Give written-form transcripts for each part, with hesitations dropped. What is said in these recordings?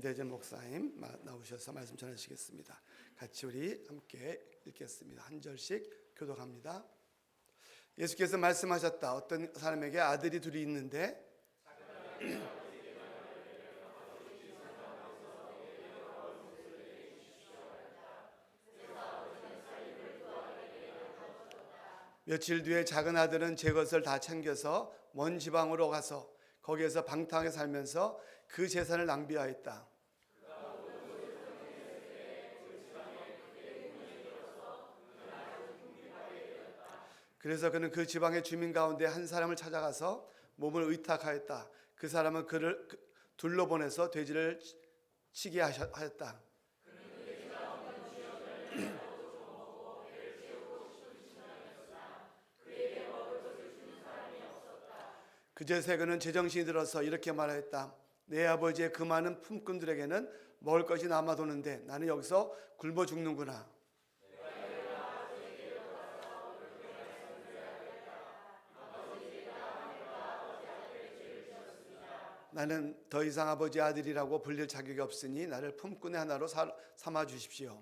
임대진 목사님 나오셔서 말씀 전하시겠습니다. 같이 우리 함께 읽겠습니다. 한 절씩 교독합니다. 예수께서 말씀하셨다. 어떤 사람에게 아들이 둘이 있는데 며칠 뒤에 작은 아들은 제 것을 다 챙겨서 먼 지방으로 가서 거기에서 방탕하게 살면서 그 재산을 낭비하였다. 그래서 그는 그 지방의 주민 가운데 한 사람을 찾아가서 몸을 의탁하였다. 그 사람은 그를 둘러보내서 돼지를 치게 하였다. 그제서 그는 제정신이 들어서 이렇게 말하였다. 내 아버지의 그 많은 품꾼들에게는 먹을 것이 남아도는데 나는 여기서 굶어 죽는구나. 나는 더 이상 아버지 아들이라고 불릴 자격이 없으니 나를 품꾼의 하나로 삼아 주십시오.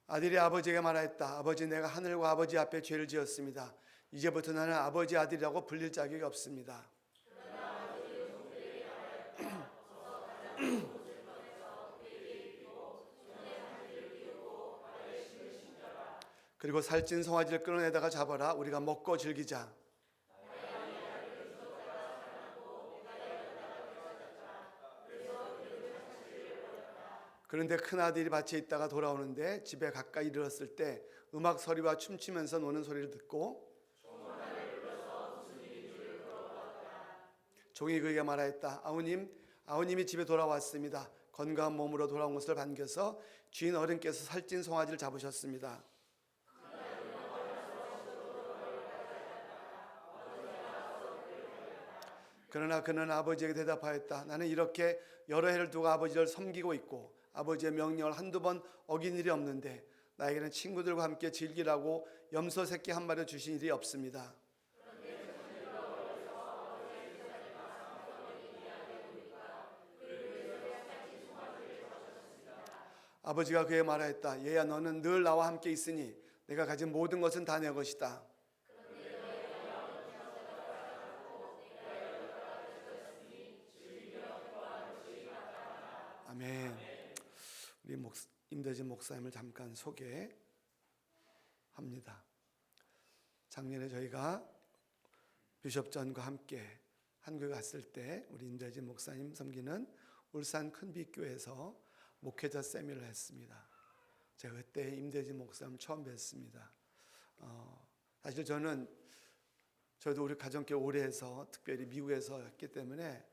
아들이 아버지에게 말하였다. 아버지, 내가 하늘과 아버지 앞에 죄를 지었습니다. 이제부터 나는 아버지 아들이라고 불릴 자격이 없습니다. 그리고 살찐 송아지를 끌어내다가 잡아라. 우리가 먹고 즐기자. 그런데 큰아들이 밭에 있다가 돌아오는데 집에 가까이 이르렀을 때 음악 소리와 춤추면서 노는 소리를 듣고 종이 그에게 말하였다. 아우님이 집에 돌아왔습니다. 건강한 몸으로 돌아온 것을 반겨서 주인 어른께서 살찐 송아지를 잡으셨습니다. 그러나 그는 아버지에게 대답하였다. 나는 이렇게 여러 해를 두고 아버지를 섬기고 있고 아버지의 명령을 한두 번 어긴 일이 없는데 나에게는 친구들과 함께 즐기라고 염소 새끼 한 마리 주신 일이 없습니다. 아버지가 그에게 말하였다. 얘야, 너는 늘 나와 함께 있으니 내가 가진 모든 것은 다 내 것이다. 아멘. 우리 임대진 목사님을 잠깐 소개합니다. 작년에 저희가 비숍 전과 함께 한국에 갔을 때 우리 임대진 목사님 섬기는 울산 큰빛교회에서 목회자 세미나를 했습니다. 제가 그때 임대진 목사님 처음 뵀습니다. 사실 저도 우리 가정교회 오래 해서 특별히 미국에서 했기 때문에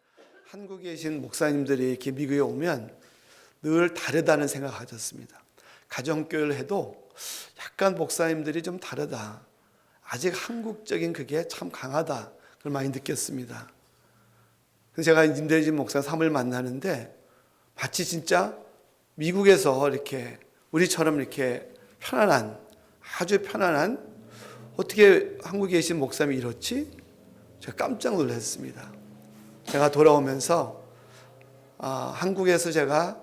한국에 계신 목사님들이 이렇게 미국에 오면 늘 다르다는 생각을 가졌습니다. 가정교회를 해도 약간 목사님들이 좀 다르다. 아직 한국적인 그게 참 강하다. 그걸 많이 느꼈습니다. 그래서 제가 임대진 목사 3을 만나는데 마치 진짜 미국에서 이렇게 우리처럼 이렇게 편안한, 아주 편안한, 어떻게 한국에 계신 목사님이 이렇지? 제가 깜짝 놀랐습니다. 제가 돌아오면서 한국에서 제가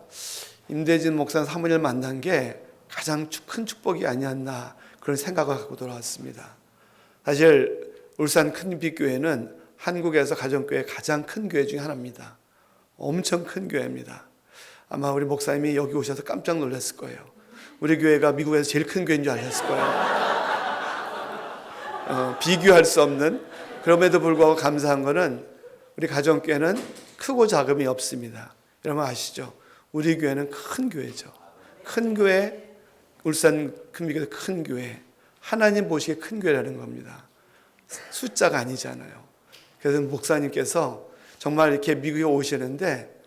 임대진 목사 사모님을 만난 게 가장 큰 축복이 아니었나 그런 생각을 갖고 돌아왔습니다. 사실 울산 큰빛교회는 한국에서 가정교회 가장 큰 교회 중에 하나입니다. 엄청 큰 교회입니다. 아마 우리 목사님이 여기 오셔서 깜짝 놀랐을 거예요. 우리 교회가 미국에서 제일 큰 교회인 줄 아셨을 거예요. 비교할 수 없는, 그럼에도 불구하고 감사한 거는 우리 가정교회는 크고 작음이 없습니다. 여러분 아시죠? 우리 교회는 큰 교회죠. 큰 교회, 울산 큰빛교회 큰 교회. 하나님 보시기에 큰 교회라는 겁니다. 숫자가 아니잖아요. 그래서 목사님께서 정말 이렇게 미국에 오시는데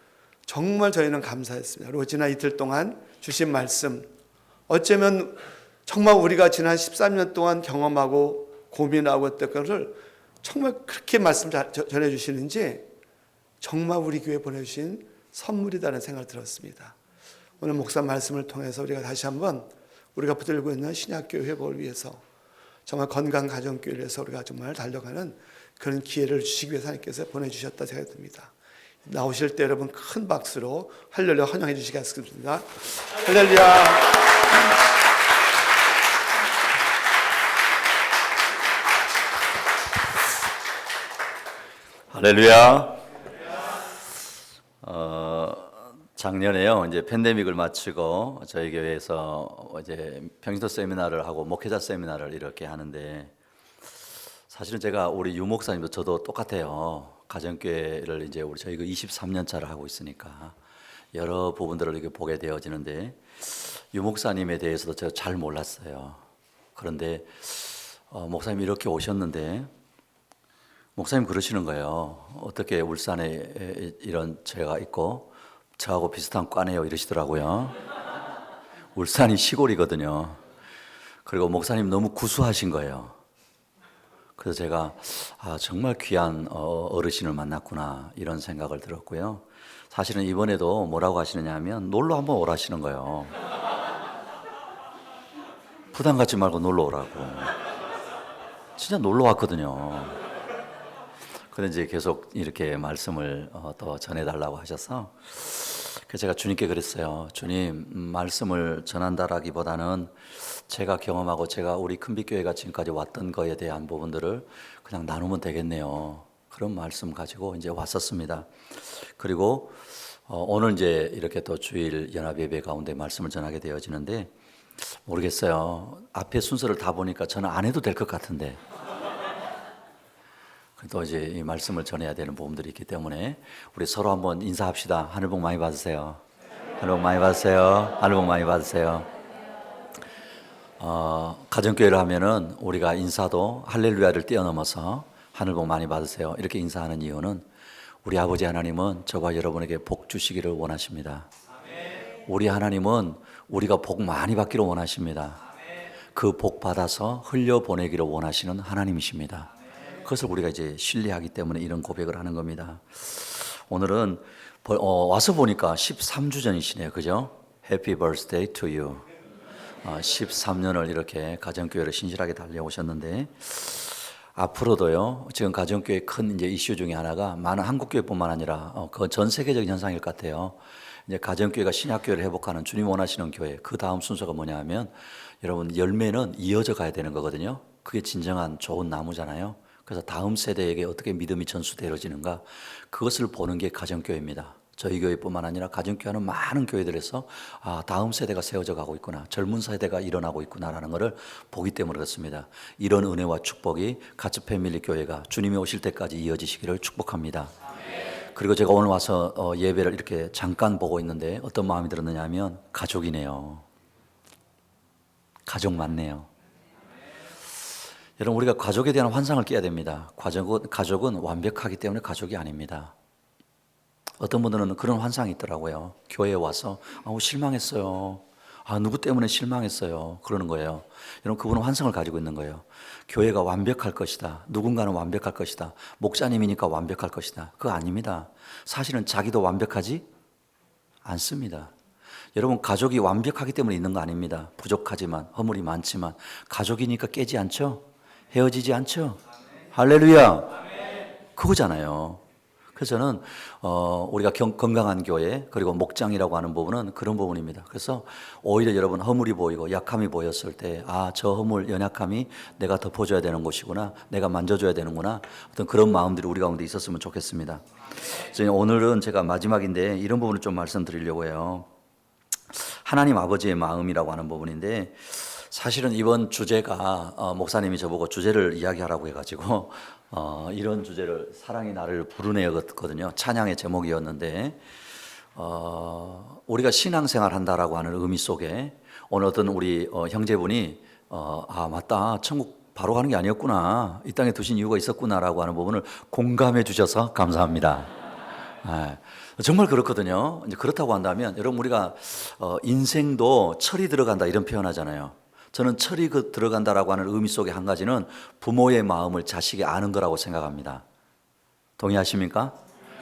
정말 저희는 감사했습니다. 그리고 지난 이틀 동안 주신 말씀, 어쩌면 정말 우리가 지난 13년 동안 경험하고 고민하고 했던 것을 정말 그렇게 말씀 전해주시는지 정말 우리 교회에 보내주신 선물이다라는 생각을 들었습니다. 오늘 목사 말씀을 통해서 우리가 다시 한번 우리가 붙들고 있는 신약교회 회복을 위해서 정말 건강 가정교회를 위해서 우리가 정말 달려가는 그런 기회를 주시기 위해서 하나님께서 보내주셨다 생각이 듭니다. 나오실 때 여러분 큰 박수로 할렐루야 환영해 주시겠습니다. 할렐루야. 할렐루야. 작년에요, 이제 팬데믹을 마치고 저희 교회에서 이제 평신도 세미나를 하고 목회자 세미나를 이렇게 하는데, 사실은 제가 우리 유 목사님도 저도 똑같아요. 가정교회를 이제 저희가 23년 차를 하고 있으니까 여러 부분들을 이렇게 보게 되어지는데, 유 목사님에 대해서도 제가 잘 몰랐어요. 그런데 목사님 이렇게 오셨는데, 목사님 그러시는 거예요. 어떻게 울산에 이런 죄가 있고 저하고 비슷한 과네요 이러시더라고요. 울산이 시골이거든요. 그리고 목사님 너무 구수하신 거예요. 그래서 제가 정말 귀한 어르신을 만났구나 이런 생각을 들었고요. 사실은 이번에도 뭐라고 하시느냐 하면 놀러 한번 오라시는 거예요. 부담 갖지 말고 놀러 오라고. 진짜 놀러 왔거든요. 근데 이제 계속 이렇게 말씀을 또 전해달라고 하셔서, 그래서 제가 주님께 그랬어요. 주님, 말씀을 전한다라기보다는 제가 경험하고 제가 우리 큰빛교회가 지금까지 왔던 거에 대한 부분들을 그냥 나누면 되겠네요. 그런 말씀 가지고 이제 왔었습니다. 그리고 오늘 이제 이렇게 또 주일 연합 예배 가운데 말씀을 전하게 되어지는데, 모르겠어요. 앞에 순서를 다 보니까 저는 안 해도 될 것 같은데, 또 이제 이 말씀을 전해야 되는 부분들이 있기 때문에 우리 서로 한번 인사합시다. 하늘 복 많이 받으세요. 하늘 복 많이 받으세요. 하늘 복 많이 받으세요. 가정교회를 하면은 우리가 인사도 할렐루야를 뛰어넘어서 하늘 복 많이 받으세요 이렇게 인사하는 이유는, 우리 아버지 하나님은 저와 여러분에게 복 주시기를 원하십니다. 우리 하나님은 우리가 복 많이 받기를 원하십니다. 그 복 받아서 흘려보내기를 원하시는 하나님이십니다. 그것을 우리가 이제 신뢰하기 때문에 이런 고백을 하는 겁니다. 오늘은 와서 보니까 13주 전이시네요. 그죠? Happy birthday to you. 13년을 이렇게 가정교회를 신실하게 달려오셨는데, 앞으로도요, 지금 가정교회 큰 이제 이슈 중에 하나가 많은 한국교회뿐만 아니라 그 전 세계적인 현상일 것 같아요. 이제 가정교회가 신약교회를 회복하는 주님 원하시는 교회, 그 다음 순서가 뭐냐 하면, 여러분 열매는 이어져 가야 되는 거거든요. 그게 진정한 좋은 나무잖아요. 그래서 다음 세대에게 어떻게 믿음이 전수되어지는가, 그것을 보는 게 가정교회입니다. 저희 교회뿐만 아니라 가정교회는 많은 교회들에서 다음 세대가 세워져 가고 있구나, 젊은 세대가 일어나고 있구나라는 것을 보기 때문에 그렇습니다. 이런 은혜와 축복이 가츠 패밀리 교회가 주님이 오실 때까지 이어지시기를 축복합니다. 그리고 제가 오늘 와서 예배를 이렇게 잠깐 보고 있는데 어떤 마음이 들었느냐 하면, 가족이네요. 가족 맞네요. 여러분, 우리가 가족에 대한 환상을 깨야 됩니다. 가족은 완벽하기 때문에 가족이 아닙니다. 어떤 분들은 그런 환상이 있더라고요. 교회에 와서 실망했어요. 누구 때문에 실망했어요. 그러는 거예요. 여러분, 그분은 환상을 가지고 있는 거예요. 교회가 완벽할 것이다. 누군가는 완벽할 것이다. 목사님이니까 완벽할 것이다. 그거 아닙니다. 사실은 자기도 완벽하지 않습니다. 여러분, 가족이 완벽하기 때문에 있는 거 아닙니다. 부족하지만, 허물이 많지만 가족이니까 깨지 않죠? 헤어지지 않죠? 할렐루야. 그거잖아요. 그래서 저는 우리가 건강한 교회, 그리고 목장이라고 하는 부분은 그런 부분입니다. 그래서 오히려 여러분, 허물이 보이고 약함이 보였을 때, 저 허물, 연약함이 내가 덮어줘야 되는 것이구나, 내가 만져줘야 되는구나, 어떤 그런 마음들이 우리 가운데 있었으면 좋겠습니다. 그래서 오늘은 제가 마지막인데 이런 부분을 좀 말씀드리려고 해요. 하나님 아버지의 마음이라고 하는 부분인데, 사실은 이번 주제가 목사님이 저보고 주제를 이야기하라고 해가지고 이런 주제를, 사랑이 나를 부르네였거든요. 찬양의 제목이었는데, 우리가 신앙생활 한다라고 하는 의미 속에 오늘 어떤 우리 형제분이 맞다, 천국 바로 가는 게 아니었구나, 이 땅에 두신 이유가 있었구나라고 하는 부분을 공감해 주셔서 감사합니다. 정말 그렇거든요. 이제 그렇다고 한다면, 여러분, 우리가 인생도 철이 들어간다 이런 표현하잖아요. 저는 철이 들어간다라고 하는 의미 속에 한 가지는 부모의 마음을 자식이 아는 거라고 생각합니다. 동의하십니까?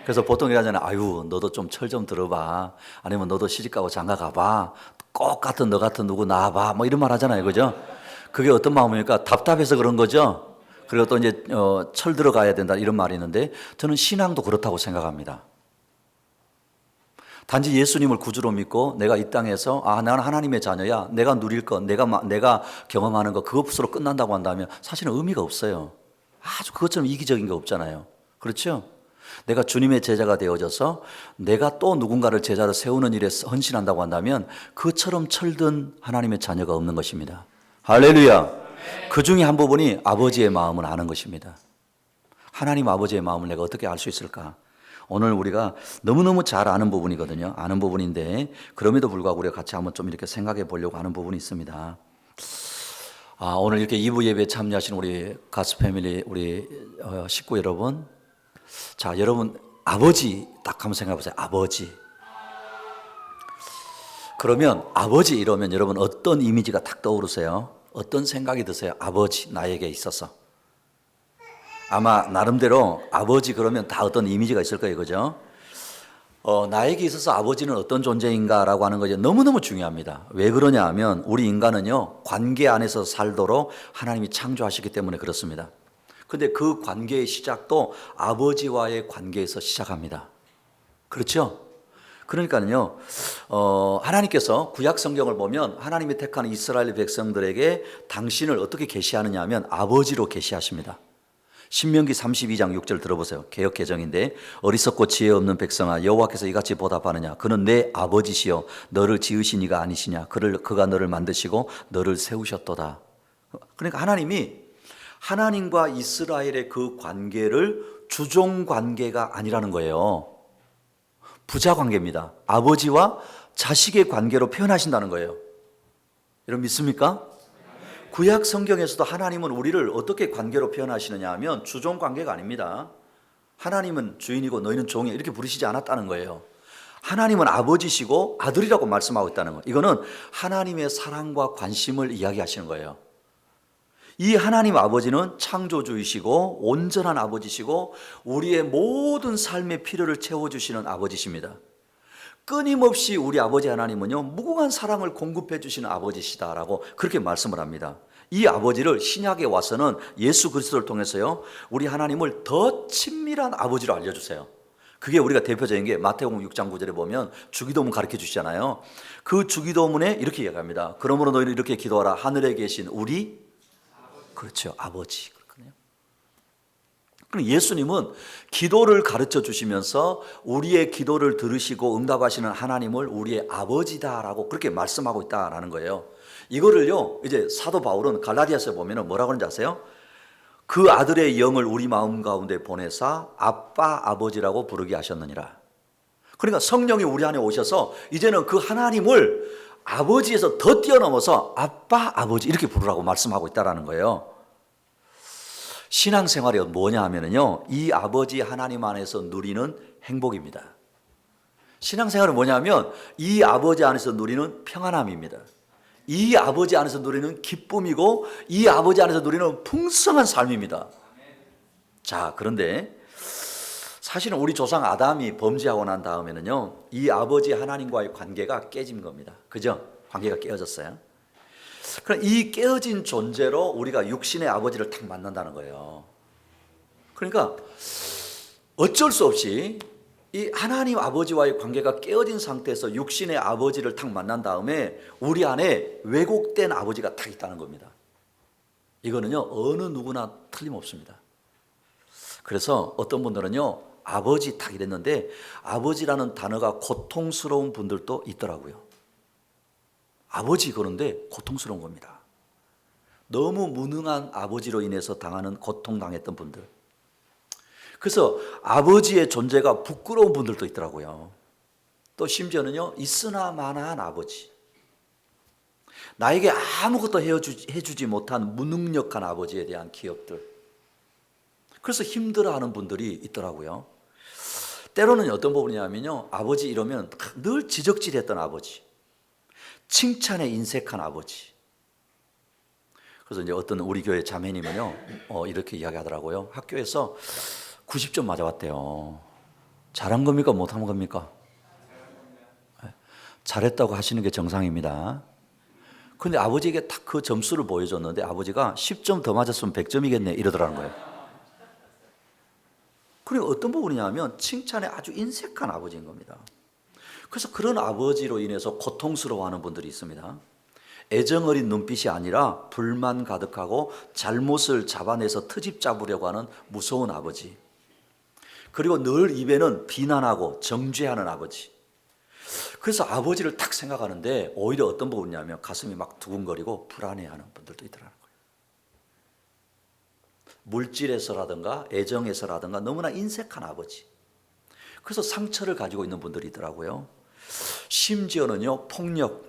그래서 보통 이러잖아요. 너도 좀 철 좀 들어봐. 아니면 너도 시집가고 장가 가봐. 꼭 같은 너 같은 누구 나와봐 뭐 이런 말 하잖아요, 그죠? 그게 어떤 마음입니까? 답답해서 그런 거죠. 그리고 또 이제 철 들어가야 된다 이런 말이 있는데 저는 신앙도 그렇다고 생각합니다. 단지 예수님을 구주로 믿고 내가 이 땅에서 나는 하나님의 자녀야, 내가 누릴 것, 내가 경험하는 것 그것으로 끝난다고 한다면 사실은 의미가 없어요. 아주 그것처럼 이기적인 게 없잖아요. 그렇죠? 내가 주님의 제자가 되어져서 내가 또 누군가를 제자로 세우는 일에 헌신한다고 한다면 그처럼 철든 하나님의 자녀가 없는 것입니다. 할렐루야. 그 중에 한 부분이 아버지의 마음을 아는 것입니다. 하나님 아버지의 마음을 내가 어떻게 알 수 있을까? 오늘 우리가 너무너무 잘 아는 부분이거든요. 아는 부분인데 그럼에도 불구하고 우리가 같이 한번 좀 이렇게 생각해 보려고 하는 부분이 있습니다. 오늘 이렇게 2부 예배에 참여하신 우리 가스 패밀리 우리 식구 여러분, 자 여러분 아버지 딱 한번 생각해 보세요. 아버지. 그러면 아버지 이러면 여러분 어떤 이미지가 딱 떠오르세요? 어떤 생각이 드세요? 아버지 나에게 있어서. 아마 나름대로 아버지 그러면 다 어떤 이미지가 있을 거예요, 그죠? 나에게 있어서 아버지는 어떤 존재인가라고 하는 것이 너무너무 중요합니다. 왜 그러냐 하면 우리 인간은요 관계 안에서 살도록 하나님이 창조하셨기 때문에 그렇습니다. 근데 그 관계의 시작도 아버지와의 관계에서 시작합니다. 그렇죠? 그러니까요 하나님께서 구약 성경을 보면 하나님이 택한 이스라엘 백성들에게 당신을 어떻게 계시하느냐 하면 아버지로 계시하십니다. 신명기 32장 6절 들어보세요. 개역 개정인데 어리석고 지혜 없는 백성아 여호와께서 이같이 보답하느냐 그는 내 아버지시여 너를 지으신 이가 아니시냐 그가 너를 만드시고 너를 세우셨도다. 그러니까 하나님이 하나님과 이스라엘의 그 관계를 주종 관계가 아니라는 거예요. 부자 관계입니다. 아버지와 자식의 관계로 표현하신다는 거예요. 여러분 믿습니까? 구약 성경에서도 하나님은 우리를 어떻게 관계로 표현하시느냐 하면 주종 관계가 아닙니다. 하나님은 주인이고 너희는 종이야 이렇게 부르시지 않았다는 거예요. 하나님은 아버지시고 아들이라고 말씀하고 있다는 거예요. 이거는 하나님의 사랑과 관심을 이야기하시는 거예요. 이 하나님 아버지는 창조주이시고 온전한 아버지시고 우리의 모든 삶의 필요를 채워주시는 아버지십니다. 끊임없이 우리 아버지 하나님은요 무궁한 사랑을 공급해 주시는 아버지시다라고 그렇게 말씀을 합니다. 이 아버지를 신약에 와서는 예수 그리스도를 통해서요 우리 하나님을 더 친밀한 아버지로 알려주세요. 그게 우리가 대표적인 게 마태복음 6장 9절에 보면 주기도문 가르쳐 주시잖아요. 그 주기도문에 이렇게 이야기합니다. 그러므로 너희는 이렇게 기도하라. 하늘에 계신 우리 그렇죠 아버지. 그럼 예수님은 기도를 가르쳐 주시면서 우리의 기도를 들으시고 응답하시는 하나님을 우리의 아버지다라고 그렇게 말씀하고 있다라는 거예요. 이거를요 이제 사도 바울은 갈라디아서에 보면 뭐라고 하는지 아세요? 그 아들의 영을 우리 마음 가운데 보내사 아빠 아버지라고 부르게 하셨느니라. 그러니까 성령이 우리 안에 오셔서 이제는 그 하나님을 아버지에서 더 뛰어넘어서 아빠 아버지 이렇게 부르라고 말씀하고 있다라는 거예요. 신앙생활이 뭐냐 하면요 이 아버지 하나님 안에서 누리는 행복입니다. 신앙생활은 뭐냐면 이 아버지 안에서 누리는 평안함입니다. 이 아버지 안에서 누리는 기쁨이고 이 아버지 안에서 누리는 풍성한 삶입니다. 자 그런데 사실은 우리 조상 아담이 범죄하고 난 다음에는요 이 아버지 하나님과의 관계가 깨진 겁니다. 그죠? 관계가 깨어졌어요. 그럼 이 깨어진 존재로 우리가 육신의 아버지를 딱 만난다는 거예요. 그러니까 어쩔 수 없이 이 하나님 아버지와의 관계가 깨어진 상태에서 육신의 아버지를 딱 만난 다음에 우리 안에 왜곡된 아버지가 딱 있다는 겁니다. 이거는요 어느 누구나 틀림없습니다. 그래서 어떤 분들은요 아버지 딱 이랬는데 아버지라는 단어가 고통스러운 분들도 있더라고요. 아버지 그런데 고통스러운 겁니다. 너무 무능한 아버지로 인해서 당하는 고통당했던 분들. 그래서 아버지의 존재가 부끄러운 분들도 있더라고요. 또 심지어는요 있으나 마나한 아버지, 나에게 아무것도 해주지 못한 무능력한 아버지에 대한 기억들. 그래서 힘들어하는 분들이 있더라고요. 때로는 어떤 부분이냐면요 아버지 이러면 늘 지적질했던 아버지, 칭찬에 인색한 아버지. 그래서 이제 어떤 우리 교회 자매님은요 이렇게 이야기하더라고요. 학교에서 90점 맞아왔대요. 잘한 겁니까? 못한 겁니까? 잘했다고 하시는 게 정상입니다. 근데 아버지에게 딱 그 점수를 보여줬는데 아버지가 10점 더 맞았으면 100점이겠네 이러더라는 거예요. 그리고 어떤 부분이냐면 칭찬에 아주 인색한 아버지인 겁니다. 그래서 그런 아버지로 인해서 고통스러워하는 분들이 있습니다. 애정어린 눈빛이 아니라 불만 가득하고 잘못을 잡아내서 트집 잡으려고 하는 무서운 아버지. 그리고 늘 입에는 비난하고 정죄하는 아버지. 그래서 아버지를 딱 생각하는데 오히려 어떤 부분이냐면 가슴이 막 두근거리고 불안해하는 분들도 있더라는 거예요. 물질에서라든가 애정에서라든가 너무나 인색한 아버지. 그래서 상처를 가지고 있는 분들이 있더라고요. 심지어는요 폭력,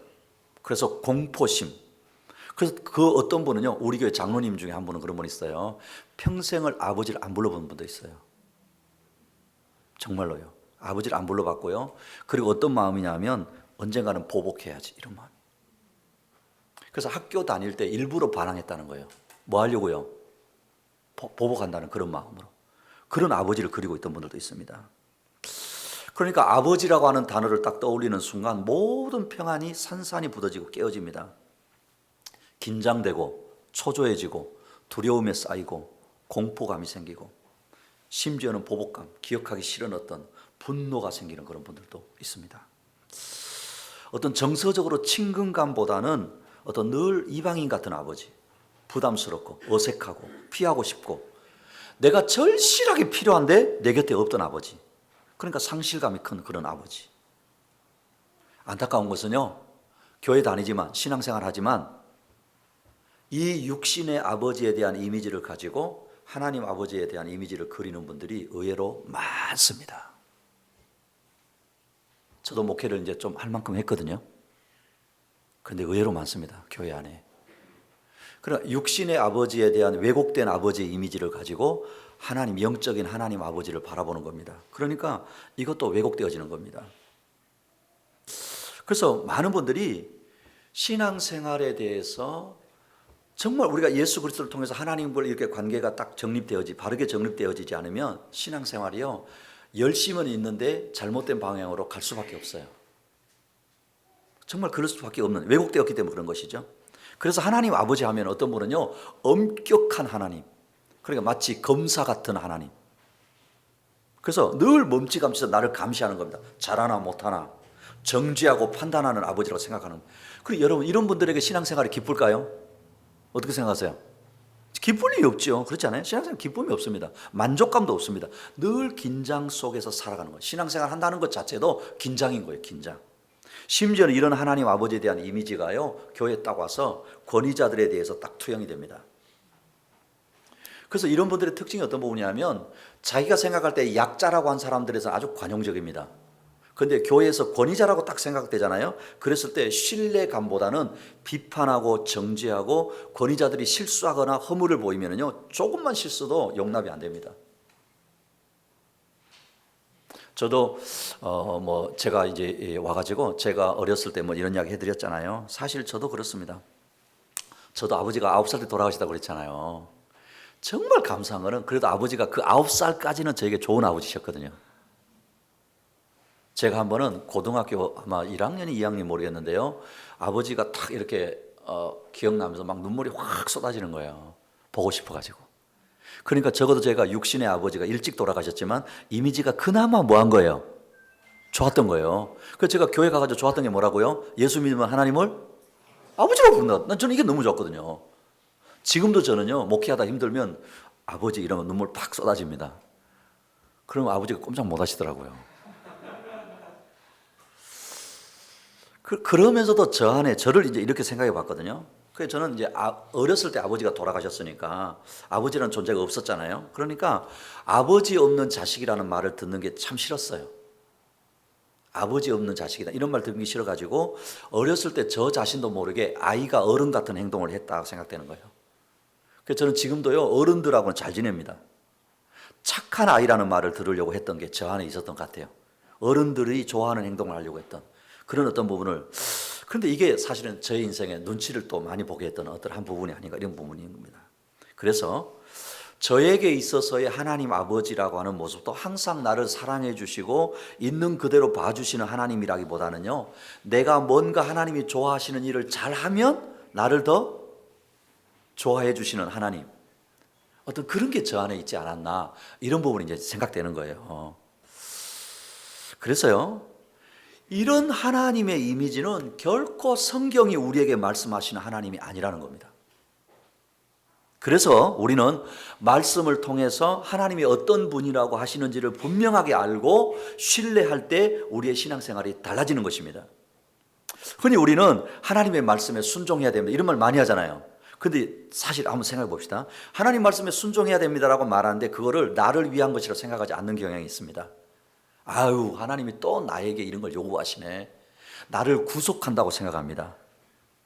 그래서 공포심. 그래서 그 어떤 분은요, 우리 교회 장로님 중에 한 분은 그런 분 있어요. 평생을 아버지를 안 불러본 분도 있어요. 정말로요. 아버지를 안 불러봤고요. 그리고 어떤 마음이냐면 언젠가는 보복해야지 이런 마음. 그래서 학교 다닐 때 일부러 반항했다는 거예요. 뭐 하려고요? 보복한다는 그런 마음으로. 그런 아버지를 그리고 있던 분들도 있습니다. 그러니까 아버지라고 하는 단어를 딱 떠올리는 순간 모든 평안이 산산이 굳어지고 깨어집니다. 긴장되고 초조해지고 두려움에 쌓이고 공포감이 생기고 심지어는 보복감, 기억하기 싫은 어떤 분노가 생기는 그런 분들도 있습니다. 어떤 정서적으로 친근감보다는 어떤 늘 이방인 같은 아버지, 부담스럽고 어색하고 피하고 싶고 내가 절실하게 필요한데 내 곁에 없던 아버지. 그러니까 상실감이 큰 그런 아버지. 안타까운 것은요, 교회 다니지만 신앙생활 하지만 이 육신의 아버지에 대한 이미지를 가지고 하나님 아버지에 대한 이미지를 그리는 분들이 의외로 많습니다. 저도 목회를 이제 좀 할 만큼 했거든요. 그런데 의외로 많습니다, 교회 안에. 그러나 육신의 아버지에 대한 왜곡된 아버지의 이미지를 가지고 하나님, 영적인 하나님 아버지를 바라보는 겁니다. 그러니까 이것도 왜곡되어지는 겁니다. 그래서 많은 분들이 신앙생활에 대해서 정말 우리가 예수 그리스도를 통해서 하나님과 이렇게 관계가 딱 바르게 정립되어지지 않으면 신앙생활이요, 열심은 있는데 잘못된 방향으로 갈 수밖에 없어요. 정말 그럴 수밖에 없는, 왜곡되었기 때문에 그런 것이죠. 그래서 하나님 아버지 하면 어떤 분은요, 엄격한 하나님, 그러니까 마치 검사 같은 하나님. 그래서 늘 몸치감치서 나를 감시하는 겁니다. 잘하나 못하나 정죄하고 판단하는 아버지라고 생각하는. 그리고 여러분, 이런 분들에게 신앙생활이 기쁠까요? 어떻게 생각하세요? 기쁠 일이 없죠. 그렇지 않아요? 신앙생활 기쁨이 없습니다. 만족감도 없습니다. 늘 긴장 속에서 살아가는 거예요. 신앙생활 한다는 것 자체도 긴장인 거예요. 긴장. 심지어는 이런 하나님 아버지에 대한 이미지가요, 교회에 딱 와서 권위자들에 대해서 딱 투영이 됩니다. 그래서 이런 분들의 특징이 어떤 부분이냐면 자기가 생각할 때 약자라고 한 사람들에서 아주 관용적입니다. 그런데 교회에서 권위자라고 딱 생각되잖아요. 그랬을 때 신뢰감보다는 비판하고 정죄하고, 권위자들이 실수하거나 허물을 보이면요, 조금만 실수도 용납이 안 됩니다. 저도 제가 이제 와가지고 제가 어렸을 때 이런 이야기 해드렸잖아요. 사실 저도 그렇습니다. 저도 아버지가 9살 때 돌아가시다고 그랬잖아요. 정말 감사한 거는 그래도 아버지가 그 9살까지는 저에게 좋은 아버지셨거든요. 제가 한 번은 고등학교 아마 1학년이 2학년 모르겠는데요, 아버지가 딱 이렇게 기억나면서 막 눈물이 확 쏟아지는 거예요. 보고 싶어가지고. 그러니까 적어도 제가 육신의 아버지가 일찍 돌아가셨지만 이미지가 그나마 뭐한 거예요? 좋았던 거예요. 그래서 제가 교회 가가지고 좋았던 게 뭐라고요? 예수 믿으면 하나님을 아버지라고 부른다. 저는 이게 너무 좋았거든요. 지금도 저는요, 목회하다 힘들면 아버지 이러면 눈물 팍 쏟아집니다. 그러면 아버지가 꼼짝 못 하시더라고요. 그러면서도 저 안에 저를 이제 이렇게 생각해 봤거든요. 그래서 저는 이제 어렸을 때 아버지가 돌아가셨으니까 아버지라는 존재가 없었잖아요. 그러니까 아버지 없는 자식이라는 말을 듣는 게 참 싫었어요. 아버지 없는 자식이다 이런 말 듣기 싫어가지고 어렸을 때 저 자신도 모르게 아이가 어른 같은 행동을 했다고 생각되는 거예요. 그래서 저는 지금도요, 어른들하고는 잘 지냅니다. 착한 아이라는 말을 들으려고 했던 게 저 안에 있었던 것 같아요. 어른들이 좋아하는 행동을 하려고 했던 그런 어떤 부분을. 그런데 이게 사실은 저의 인생에 눈치를 또 많이 보게 했던 어떤 한 부분이 아닌가, 이런 부분인 겁니다. 그래서 저에게 있어서의 하나님 아버지라고 하는 모습도 항상 나를 사랑해 주시고 있는 그대로 봐주시는 하나님이라기보다는요, 내가 뭔가 하나님이 좋아하시는 일을 잘하면 나를 더 좋아해 주시는 하나님, 어떤 그런 게 저 안에 있지 않았나, 이런 부분이 이제 생각되는 거예요. 그래서요, 이런 하나님의 이미지는 결코 성경이 우리에게 말씀하시는 하나님이 아니라는 겁니다. 그래서 우리는 말씀을 통해서 하나님이 어떤 분이라고 하시는지를 분명하게 알고 신뢰할 때 우리의 신앙생활이 달라지는 것입니다. 흔히 우리는 하나님의 말씀에 순종해야 됩니다, 이런 말 많이 하잖아요. 근데 사실 한번 생각해 봅시다. 하나님 말씀에 순종해야 됩니다라고 말하는데 그거를 나를 위한 것이라고 생각하지 않는 경향이 있습니다. 아유, 하나님이 또 나에게 이런 걸 요구하시네, 나를 구속한다고 생각합니다.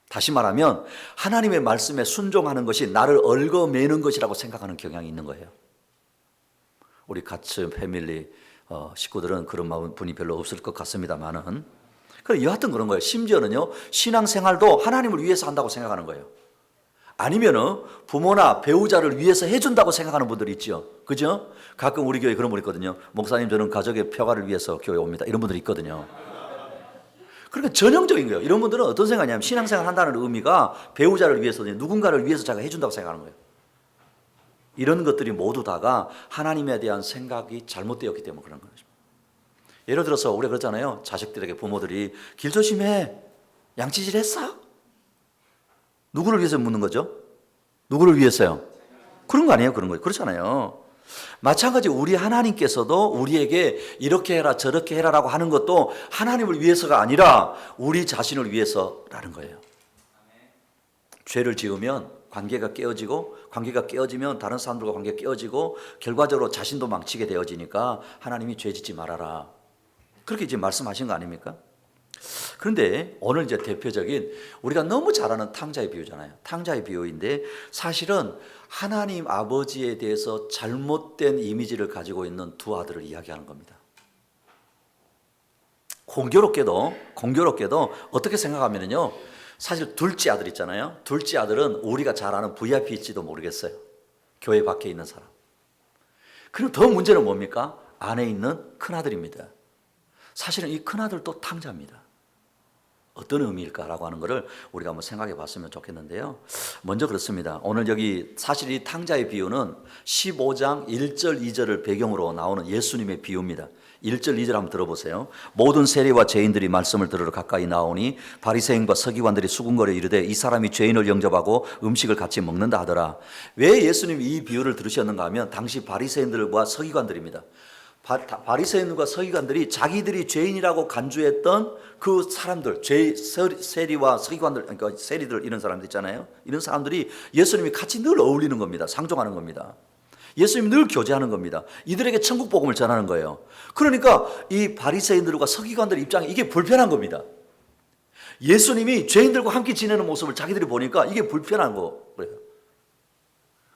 다시 말하면 하나님의 말씀에 순종하는 것이 나를 얽어매는 것이라고 생각하는 경향이 있는 거예요. 우리 같이 패밀리 식구들은 그런 분이 별로 없을 것 같습니다만은, 여하튼 그런 거예요. 심지어는요, 신앙생활도 하나님을 위해서 한다고 생각하는 거예요. 아니면은 부모나 배우자를 위해서 해준다고 생각하는 분들이 있죠. 그죠? 가끔 우리 교회에 그런 분 있거든요. 목사님, 저는 가족의 평화를 위해서 교회에 옵니다, 이런 분들이 있거든요. 그러니까 전형적인 거예요. 이런 분들은 어떤 생각이냐면 신앙생활 한다는 의미가 배우자를 위해서, 누군가를 위해서 자기가 해준다고 생각하는 거예요. 이런 것들이 모두 다가 하나님에 대한 생각이 잘못되었기 때문에 그런 거죠. 예를 들어서 우리가 그러잖아요. 자식들에게 부모들이 길 조심해, 양치질 했어? 누구를 위해서 묻는 거죠? 누구를 위해서요? 그런 거 아니에요? 그런 거예요. 그렇잖아요. 마찬가지 우리 하나님께서도 우리에게 이렇게 해라 저렇게 해라라고 하는 것도 하나님을 위해서가 아니라 우리 자신을 위해서라는 거예요. 죄를 지으면 관계가 깨어지고, 관계가 깨어지면 다른 사람들과 관계가 깨어지고, 결과적으로 자신도 망치게 되어지니까 하나님이 죄 짓지 말아라, 그렇게 이제 말씀하신 거 아닙니까? 그런데 오늘 이제 대표적인 우리가 너무 잘 아는 탕자의 비유잖아요. 탕자의 비유인데 사실은 하나님 아버지에 대해서 잘못된 이미지를 가지고 있는 두 아들을 이야기하는 겁니다. 공교롭게도 어떻게 생각하면요, 사실 둘째 아들 있잖아요. 둘째 아들은 우리가 잘 아는 VIP일지도 모르겠어요. 교회 밖에 있는 사람. 그럼 더 문제는 뭡니까? 안에 있는 큰아들입니다. 사실은 이 큰아들도 탕자입니다. 어떤 의미일까라고 하는 것을 우리가 한번 생각해 봤으면 좋겠는데요. 먼저 그렇습니다. 오늘 여기 사실 이 탕자의 비유는 15장 1절 2절을 배경으로 나오는 예수님의 비유입니다. 1절 2절 한번 들어보세요. 모든 세리와 죄인들이 말씀을 들으러 가까이 나오니 바리새인과 서기관들이 수군거려 이르되 이 사람이 죄인을 영접하고 음식을 같이 먹는다 하더라. 왜 예수님이 이 비유를 들으셨는가 하면 당시 바리새인들과 서기관들입니다. 바리새인과 서기관들이 자기들이 죄인이라고 간주했던 그 사람들, 세리와 서기관들, 그러니까 세리들, 이런 사람들 있잖아요. 이런 사람들이 예수님이 같이 늘 어울리는 겁니다. 상종하는 겁니다. 예수님이 늘 교제하는 겁니다. 이들에게 천국 복음을 전하는 거예요. 그러니까 이 바리새인들과 서기관들 입장에 이게 불편한 겁니다. 예수님이 죄인들과 함께 지내는 모습을 자기들이 보니까 이게 불편한 거예요.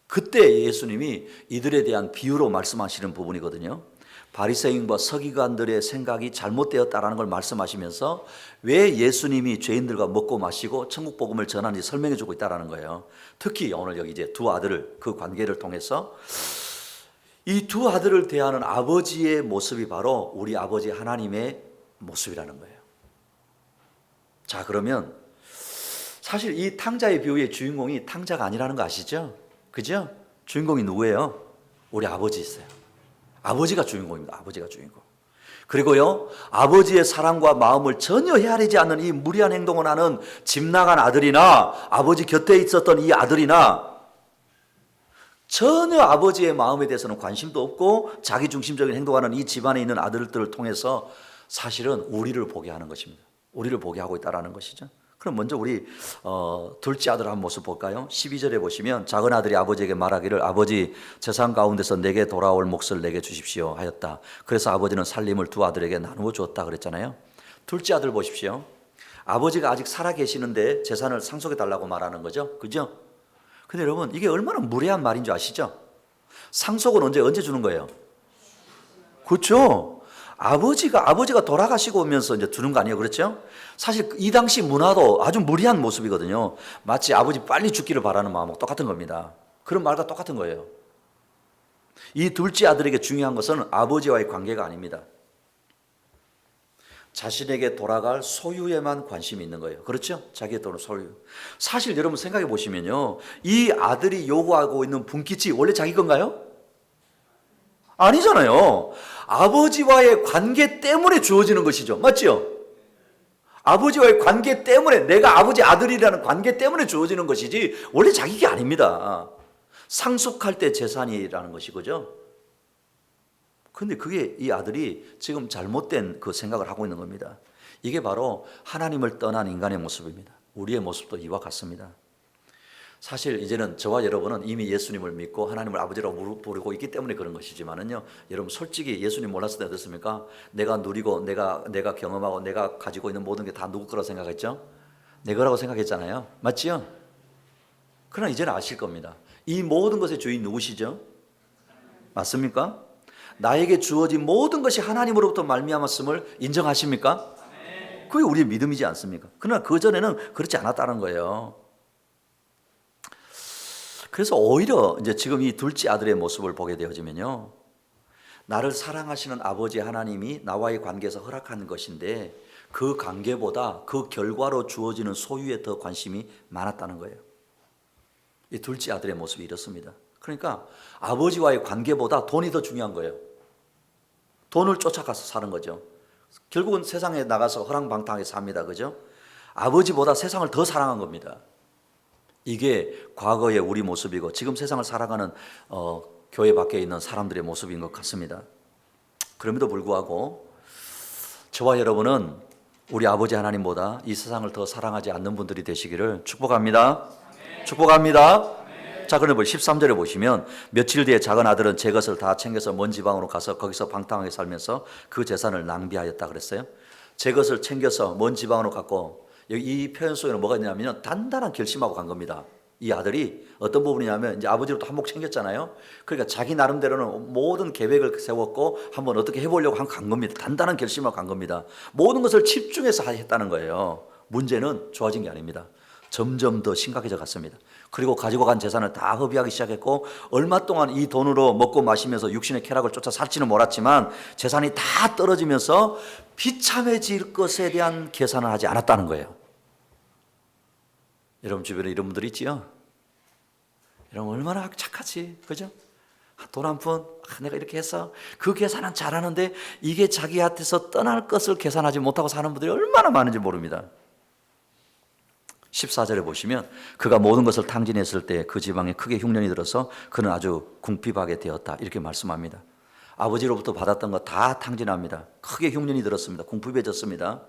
그때 예수님이 이들에 대한 비유로 말씀하시는 부분이거든요. 바리새인과 서기관들의 생각이 잘못되었다라는 걸 말씀하시면서 왜 예수님이 죄인들과 먹고 마시고 천국 복음을 전하는지 설명해 주고 있다라는 거예요. 특히 오늘 여기 이제 두 아들을, 그 관계를 통해서 이 두 아들을 대하는 아버지의 모습이 바로 우리 아버지 하나님의 모습이라는 거예요. 자, 그러면 사실 이 탕자의 비유의 주인공이 탕자가 아니라는 거 아시죠? 그죠? 주인공이 누구예요? 우리 아버지 있어요. 아버지가 주인공입니다. 아버지가 주인공. 그리고요, 아버지의 사랑과 마음을 전혀 헤아리지 않는 이 무리한 행동을 하는 집 나간 아들이나 아버지 곁에 있었던 이 아들이나 전혀 아버지의 마음에 대해서는 관심도 없고 자기중심적인 행동하는 이 집안에 있는 아들들을 통해서 사실은 우리를 보게 하는 것입니다. 우리를 보게 하고 있다는 것이죠. 그럼 먼저 우리 둘째 아들 한 모습 볼까요? 12절에 보시면 작은 아들이 아버지에게 말하기를 아버지 재산 가운데서 내게 돌아올 몫을 내게 주십시오 하였다. 그래서 아버지는 살림을 두 아들에게 나누어 주었다 그랬잖아요. 둘째 아들 보십시오. 아버지가 아직 살아 계시는데 재산을 상속해 달라고 말하는 거죠. 그죠? 근데 여러분, 이게 얼마나 무례한 말인 줄 아시죠? 상속은 언제 주는 거예요? 그렇죠? 아버지가 돌아가시고 오면서 이제 주는 거 아니에요? 그렇죠? 사실 이 당시 문화도 아주 무리한 모습이거든요. 마치 아버지 빨리 죽기를 바라는 마음하고 똑같은 겁니다. 그런 말과 똑같은 거예요. 이 둘째 아들에게 중요한 것은 아버지와의 관계가 아닙니다. 자신에게 돌아갈 소유에만 관심이 있는 거예요. 그렇죠? 자기의 돌아갈 소유. 사실 여러분 생각해 보시면요, 이 아들이 요구하고 있는 분깃이 원래 자기 건가요? 아니잖아요. 아버지와의 관계 때문에 주어지는 것이죠. 맞죠? 아버지와의 관계 때문에, 내가 아버지 아들이라는 관계 때문에 주어지는 것이지 원래 자기 게 아닙니다. 상속할 때 재산이라는 것이, 그죠? 근데 그게 이 아들이 지금 잘못된 그 생각을 하고 있는 겁니다. 이게 바로 하나님을 떠난 인간의 모습입니다. 우리의 모습도 이와 같습니다. 사실 이제는 저와 여러분은 이미 예수님을 믿고 하나님을 아버지라고 부르고 있기 때문에 그런 것이지만은요, 여러분 솔직히 예수님 몰랐을 때 어떻습니까? 내가 누리고 내가 경험하고 내가 가지고 있는 모든 게 다 누구 거라고 생각했죠? 내 거라고 생각했잖아요. 맞지요? 그러나 이제는 아실 겁니다. 이 모든 것의 주인 누구시죠? 맞습니까? 나에게 주어진 모든 것이 하나님으로부터 말미암았음을 인정하십니까? 그게 우리의 믿음이지 않습니까? 그러나 그전에는 그렇지 않았다는 거예요. 그래서 오히려 이제 지금 이 둘째 아들의 모습을 보게 되어지면요, 나를 사랑하시는 아버지 하나님이 나와의 관계에서 허락한 것인데 그 관계보다 그 결과로 주어지는 소유에 더 관심이 많았다는 거예요. 이 둘째 아들의 모습이 이렇습니다. 그러니까 아버지와의 관계보다 돈이 더 중요한 거예요. 돈을 쫓아가서 사는 거죠. 결국은 세상에 나가서 허랑방탕하게 삽니다. 그죠? 아버지보다 세상을 더 사랑한 겁니다. 이게 과거의 우리 모습이고 지금 세상을 살아가는 교회 밖에 있는 사람들의 모습인 것 같습니다. 그럼에도 불구하고 저와 여러분은 우리 아버지 하나님보다 이 세상을 더 사랑하지 않는 분들이 되시기를 축복합니다. 축복합니다. 자, 그럼 13절에 보시면 며칠 뒤에 작은 아들은 제 것을 다 챙겨서 먼 지방으로 가서 거기서 방탕하게 살면서 그 재산을 낭비하였다 그랬어요. 제 것을 챙겨서 먼 지방으로 갔고, 여기 이 표현 속에는 뭐가 있냐면 단단한 결심하고 간 겁니다. 이 아들이 어떤 부분이냐면 이제 아버지로부터 한몫 챙겼잖아요. 그러니까 자기 나름대로는 모든 계획을 세웠고 한번 어떻게 해보려고 간 겁니다. 단단한 결심하고 간 겁니다. 모든 것을 집중해서 했다는 거예요. 문제는 좋아진 게 아닙니다. 점점 더 심각해져 갔습니다. 그리고 가지고 간 재산을 다 허비하기 시작했고, 얼마 동안 이 돈으로 먹고 마시면서 육신의 쾌락을 쫓아 살지는 몰랐지만 재산이 다 떨어지면서 비참해질 것에 대한 계산을 하지 않았다는 거예요. 여러분 주변에 이런 분들 있지요? 여러분 얼마나 착하지, 그죠? 돈 한 푼, 내가 이렇게 했어. 그 계산은 잘하는데 이게 자기한테서 떠날 것을 계산하지 못하고 사는 분들이 얼마나 많은지 모릅니다. 14절에 보시면 그가 모든 것을 탕진했을 때 그 지방에 크게 흉년이 들어서 그는 아주 궁핍하게 되었다, 이렇게 말씀합니다. 아버지로부터 받았던 거 다 탕진합니다. 크게 흉년이 들었습니다. 궁핍해졌습니다.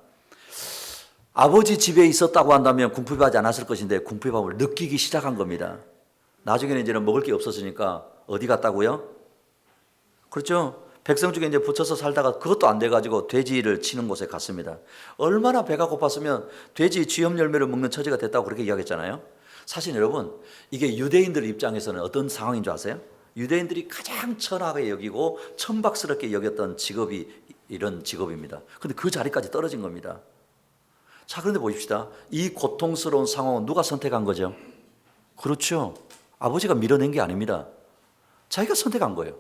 아버지 집에 있었다고 한다면 궁핍하지 않았을 것인데 궁핍함을 느끼기 시작한 겁니다. 나중에는 이제는 먹을 게 없었으니까 어디 갔다고요? 그렇죠? 백성 중에 이제 붙여서 살다가 그것도 안 돼가지고 돼지를 치는 곳에 갔습니다. 얼마나 배가 고팠으면 돼지 쥐염 열매를 먹는 처지가 됐다고 그렇게 이야기했잖아요. 사실 여러분, 이게 유대인들 입장에서는 어떤 상황인 줄 아세요? 유대인들이 가장 천하게 여기고 천박스럽게 여겼던 직업이 이런 직업입니다. 그런데 그 자리까지 떨어진 겁니다. 자, 그런데 보십시다. 이 고통스러운 상황은 누가 선택한 거죠? 그렇죠. 아버지가 밀어낸 게 아닙니다. 자기가 선택한 거예요.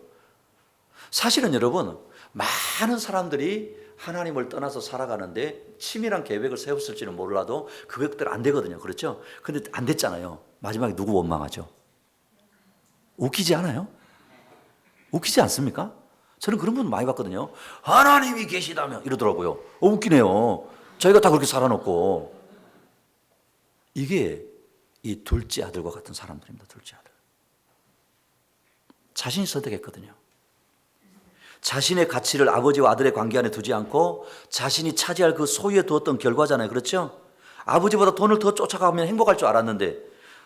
사실은 여러분, 많은 사람들이 하나님을 떠나서 살아가는데 치밀한 계획을 세웠을지는 몰라도 그것들 안 되거든요. 그렇죠? 근데 안 됐잖아요. 마지막에 누구 원망하죠? 웃기지 않아요? 웃기지 않습니까? 저는 그런 분 많이 봤거든요. 하나님이 계시다면 이러더라고요. 웃기네요. 저희가 다 그렇게 살아놓고. 이게 이 둘째 아들과 같은 사람들입니다. 둘째 아들. 자신이 선택했거든요. 자신의 가치를 아버지와 아들의 관계 안에 두지 않고 자신이 차지할 그 소유에 두었던 결과잖아요. 그렇죠? 아버지보다 돈을 더 쫓아가면 행복할 줄 알았는데,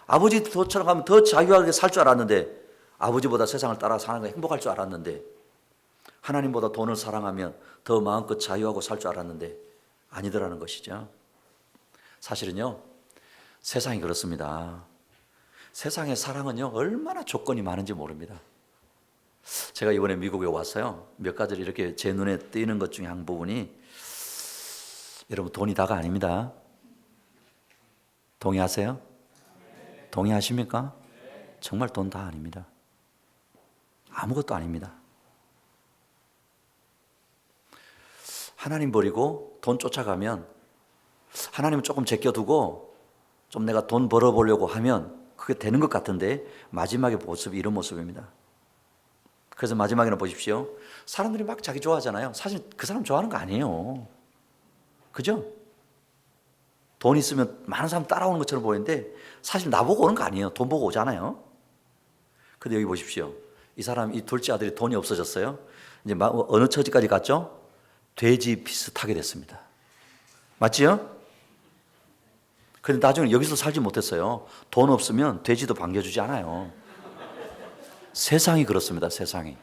아버지 더 쫓아가면 더 자유하게 살 줄 알았는데, 아버지보다 세상을 따라 사는 거 행복할 줄 알았는데, 하나님보다 돈을 사랑하면 더 마음껏 자유하고 살 줄 알았는데 아니더라는 것이죠. 사실은요, 세상이 그렇습니다. 세상의 사랑은요, 얼마나 조건이 많은지 모릅니다. 제가 이번에 미국에 왔어요. 몇 가지 이렇게 제 눈에 띄는 것 중에 한 부분이, 여러분 돈이 다가 아닙니다. 동의하세요? 동의하십니까? 정말 돈 다 아닙니다. 아무것도 아닙니다. 하나님 버리고 돈 쫓아가면, 하나님은 조금 제껴두고 좀 내가 돈 벌어보려고 하면 그게 되는 것 같은데 마지막의 모습이 이런 모습입니다. 그래서 마지막에는 보십시오. 사람들이 막 자기 좋아하잖아요. 사실 그 사람 좋아하는 거 아니에요. 그죠? 돈 있으면 많은 사람 따라오는 것처럼 보이는데 사실 나보고 오는 거 아니에요. 돈 보고 오잖아요. 근데 여기 보십시오. 이 사람, 이 둘째 아들이 돈이 없어졌어요. 이제 어느 처지까지 갔죠? 돼지 비슷하게 됐습니다. 맞지요? 근데 나중에 여기서 살지 못했어요. 돈 없으면 돼지도 반겨주지 않아요. 세상이 그렇습니다. 세상이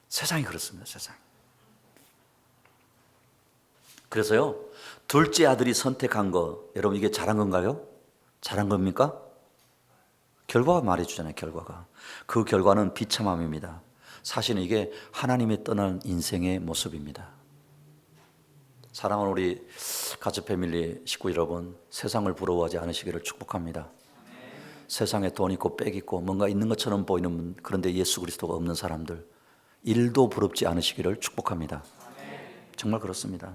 그렇습니다. 세상이. 그래서요, 둘째 아들이 선택한 거, 여러분 이게 잘한 건가요? 잘한 겁니까? 결과가 말해주잖아요. 결과가. 그 결과는 비참함입니다. 사실은 이게 하나님의 떠난 인생의 모습입니다. 사랑하는 우리 가츠 패밀리 식구 여러분, 세상을 부러워하지 않으시기를 축복합니다. 세상에 돈 있고 빽 있고 뭔가 있는 것처럼 보이는, 그런데 예수 그리스도가 없는 사람들, 일도 부럽지 않으시기를 축복합니다. 정말 그렇습니다.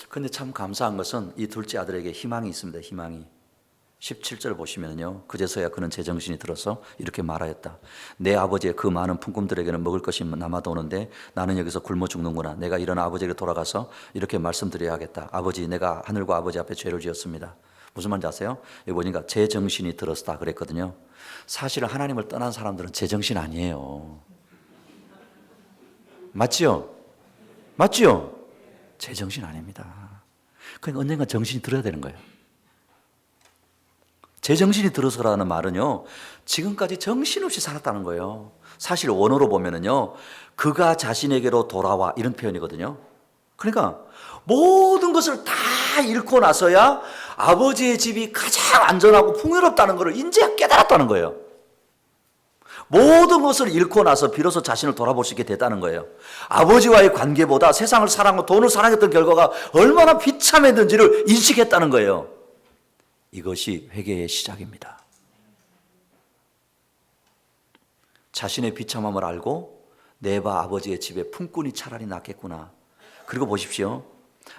그런데 참 감사한 것은 이 둘째 아들에게 희망이 있습니다. 희망이. 17절 보시면요, 그제서야 그는 제정신이 들어서 이렇게 말하였다. 내 아버지의 그 많은 품꾼들에게는 먹을 것이 남아도 오는데 나는 여기서 굶어 죽는구나. 내가 일어나 아버지에게 돌아가서 이렇게 말씀드려야겠다. 아버지, 내가 하늘과 아버지 앞에 죄를 지었습니다. 무슨 말인지 아세요? 여기 보니까 제정신이 들었다 그랬거든요. 사실은 하나님을 떠난 사람들은 제정신 아니에요. 맞지요? 맞지요? 제정신 아닙니다. 그러니까 언젠가 정신이 들어야 되는 거예요. 제정신이 들어서라는 말은요, 지금까지 정신없이 살았다는 거예요. 사실 원어로 보면은요, 그가 자신에게로 돌아와, 이런 표현이거든요. 그러니까 모든 것을 다 잃고 나서야 아버지의 집이 가장 안전하고 풍요롭다는 것을 이제 깨달았다는 거예요. 모든 것을 잃고 나서 비로소 자신을 돌아볼 수 있게 됐다는 거예요. 아버지와의 관계보다 세상을 사랑하고 돈을 사랑했던 결과가 얼마나 비참했는지를 인식했다는 거예요. 이것이 회개의 시작입니다. 자신의 비참함을 알고 내바 아버지의 집에 품꾼이 차라리 낫겠구나. 그리고 보십시오.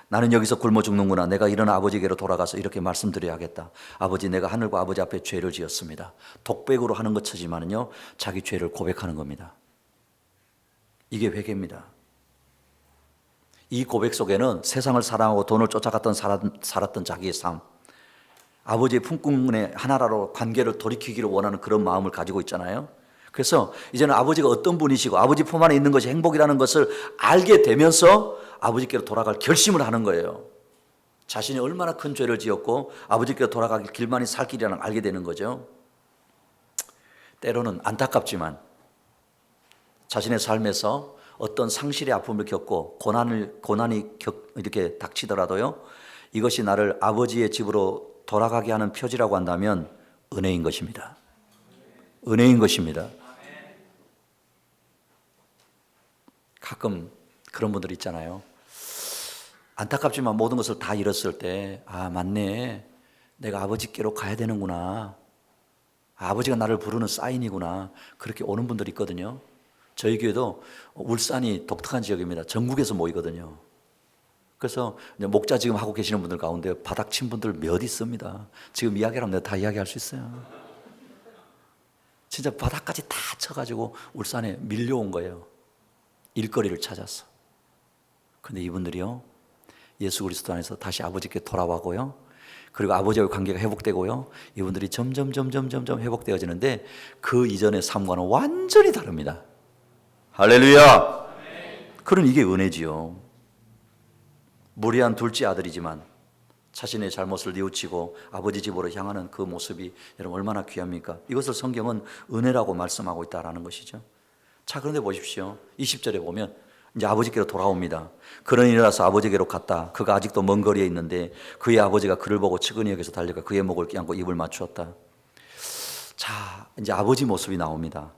나는 여기서 굶어 죽는구나. 내가 일어나 아버지에게로 돌아가서 이렇게 말씀드려야겠다. 아버지, 내가 하늘과 아버지 앞에 죄를 지었습니다. 독백으로 하는 것이지만요, 자기 죄를 고백하는 겁니다. 이게 회개입니다. 이 고백 속에는 세상을 사랑하고 돈을 쫓아갔던 살았던 자기의 삶, 아버지의 품꾼의 하나로 관계를 돌이키기를 원하는 그런 마음을 가지고 있잖아요. 그래서 이제는 아버지가 어떤 분이시고 아버지 품 안에 있는 것이 행복이라는 것을 알게 되면서 아버지께로 돌아갈 결심을 하는 거예요. 자신이 얼마나 큰 죄를 지었고 아버지께로 돌아가길 길만이 살 길이라는 걸 알게 되는 거죠. 때로는 안타깝지만 자신의 삶에서 어떤 상실의 아픔을 겪고 고난이 이렇게 닥치더라도요, 이것이 나를 아버지의 집으로 돌아가게 하는 표지라고 한다면 은혜인 것입니다. 은혜인 것입니다. 가끔 그런 분들 있잖아요. 안타깝지만 모든 것을 다 잃었을 때, 아, 맞네, 내가 아버지께로 가야 되는구나, 아버지가 나를 부르는 사인이구나, 그렇게 오는 분들이 있거든요. 저희 교회도 울산이 독특한 지역입니다. 전국에서 모이거든요. 그래서 목자 지금 하고 계시는 분들 가운데 바닥 친 분들 몇 있습니다. 지금 이야기하면 내가 다 이야기할 수 있어요. 진짜 바닥까지 다 쳐가지고 울산에 밀려온 거예요. 일거리를 찾아서. 근데 이분들이요, 예수 그리스도 안에서 다시 아버지께 돌아와고요, 그리고 아버지와의 관계가 회복되고요, 이분들이 점점 회복되어지는데 그 이전의 삶과는 완전히 다릅니다. 할렐루야. 그런 이게 은혜지요. 무례한 둘째 아들이지만 자신의 잘못을 뉘우치고 아버지 집으로 향하는 그 모습이 여러분 얼마나 귀합니까? 이것을 성경은 은혜라고 말씀하고 있다는 것이죠. 자, 그런데 보십시오. 20절에 보면 이제 아버지께로 돌아옵니다. 그는 일어나서 아버지께로 갔다. 그가 아직도 먼 거리에 있는데 그의 아버지가 그를 보고 측은히 여기서 달려가 그의 목을 껴안고 입을 맞추었다. 자, 이제 아버지 모습이 나옵니다.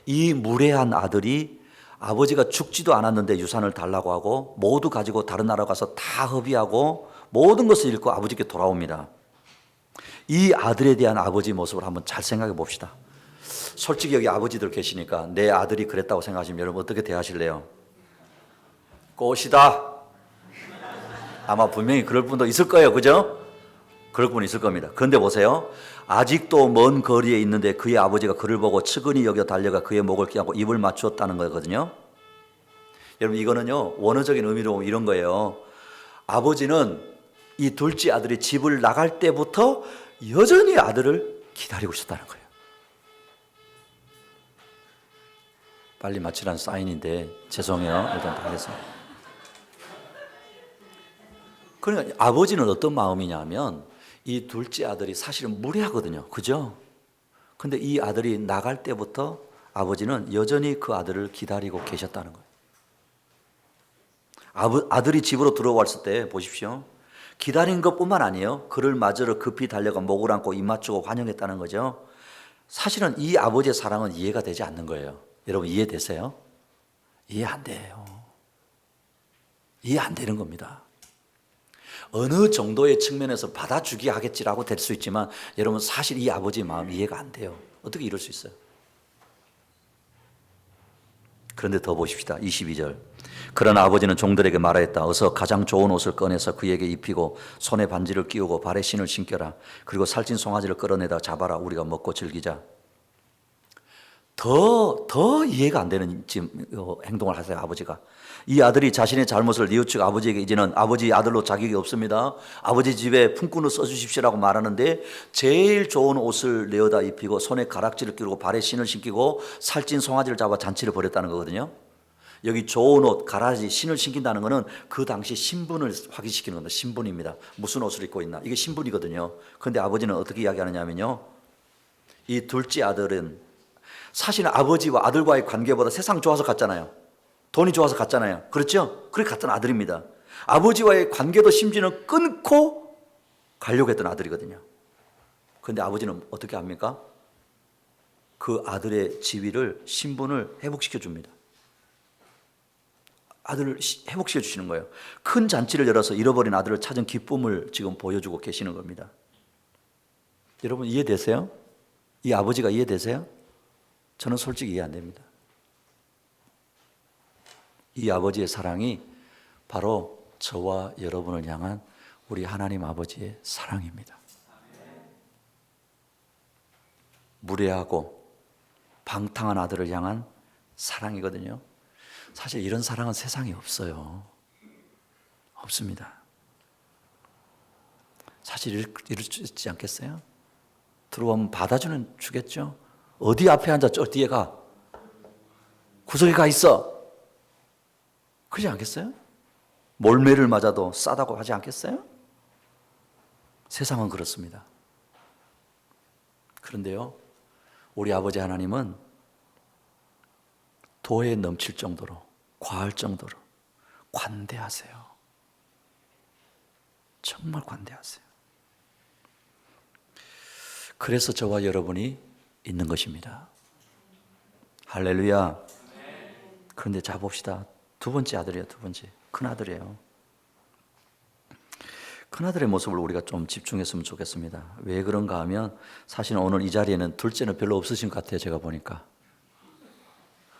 이 무례한 아들이 아버지가 죽지도 않았는데 유산을 달라고 하고 모두 가지고 다른 나라 가서 다 허비하고 모든 것을 잃고 아버지께 돌아옵니다. 이 아들에 대한 아버지 모습을 한번 잘 생각해 봅시다. 솔직히 여기 아버지들 계시니까 내 아들이 그랬다고 생각하시면 여러분 어떻게 대하실래요? 꽃이다. 아마 분명히 그럴 분도 있을 거예요. 그죠? 그럴 분 있을 겁니다. 그런데 보세요. 아직도 먼 거리에 있는데 그의 아버지가 그를 보고 측은히 여겨 달려가 그의 목을 껴안고 입을 맞추었다는 거거든요. 여러분 이거는요 원어적인 의미로 이런 거예요. 아버지는 이 둘째 아들이 집을 나갈 때부터 여전히 아들을 기다리고 있었다는 거예요. 빨리 마치라는 사인인데 죄송해요. 일단 다 해서. 그러니까 아버지는 어떤 마음이냐면 이 둘째 아들이 사실은 무례하거든요. 그죠? 근데 이 아들이 나갈 때부터 아버지는 여전히 그 아들을 기다리고 계셨다는 거예요. 아들이 집으로 들어왔을 때 보십시오. 기다린 것뿐만 아니에요. 그를 맞으러 급히 달려가 목을 안고 입 맞추고 환영했다는 거죠. 사실은 이 아버지의 사랑은 이해가 되지 않는 거예요. 여러분 이해되세요? 이해 안 돼요. 이해 안 되는 겁니다. 어느 정도의 측면에서 받아주기 하겠지라고 될 수 있지만 여러분 사실 이 아버지의 마음 이해가 안 돼요. 어떻게 이럴 수 있어요? 그런데 더 보십시다. 22절. 그러나 아버지는 종들에게 말하였다. 어서 가장 좋은 옷을 꺼내서 그에게 입히고 손에 반지를 끼우고 발에 신을 신겨라. 그리고 살찐 송아지를 끌어내다 잡아라. 우리가 먹고 즐기자. 더 이해가 안 되는 지금 행동을 하세요. 아버지가. 이 아들이 자신의 잘못을 뉘우치고 아버지에게 이제는 아버지 아들로 자격이 없습니다. 아버지 집에 품꾼을 써주십시오라고 말하는데 제일 좋은 옷을 내어다 입히고 손에 가락지를 끼우고 발에 신을 신기고 살찐 송아지를 잡아 잔치를 벌였다는 거거든요. 여기 좋은 옷, 가라지, 신을 신긴다는 것은 그 당시 신분을 확인시키는 겁니다. 신분입니다. 무슨 옷을 입고 있나. 이게 신분이거든요. 그런데 아버지는 어떻게 이야기하느냐면요. 이 둘째 아들은 사실은 아버지와 아들과의 관계보다 세상 좋아서 갔잖아요. 돈이 좋아서 갔잖아요. 그렇죠? 그래 갔던 아들입니다. 아버지와의 관계도 심지어는 끊고 가려고 했던 아들이거든요. 그런데 아버지는 어떻게 합니까? 그 아들의 지위를, 신분을 회복시켜 줍니다. 아들을 회복시켜 주시는 거예요. 큰 잔치를 열어서 잃어버린 아들을 찾은 기쁨을 지금 보여주고 계시는 겁니다. 여러분 이해되세요? 이 아버지가 이해되세요? 저는 솔직히 이해 안 됩니다. 이 아버지의 사랑이 바로 저와 여러분을 향한 우리 하나님 아버지의 사랑입니다. 무례하고 방탕한 아들을 향한 사랑이거든요. 사실 이런 사랑은 세상에 없어요. 없습니다. 사실 이럴 수 있지 않겠어요? 들어오면 받아주는 주겠죠? 어디 앞에 앉아 저 뒤에 가? 구석에 가 있어. 그러지 않겠어요? 몰매를 맞아도 싸다고 하지 않겠어요? 세상은 그렇습니다. 그런데요, 우리 아버지 하나님은 도에 넘칠 정도로, 과할 정도로 관대하세요. 정말 관대하세요. 그래서 저와 여러분이 있는 것입니다. 할렐루야. 그런데 자 봅시다. 두 번째 아들이에요. 두 번째. 큰아들이에요. 큰아들의 모습을 우리가 좀 집중했으면 좋겠습니다. 왜 그런가 하면 사실 오늘 이 자리에는 둘째는 별로 없으신 것 같아요. 제가 보니까.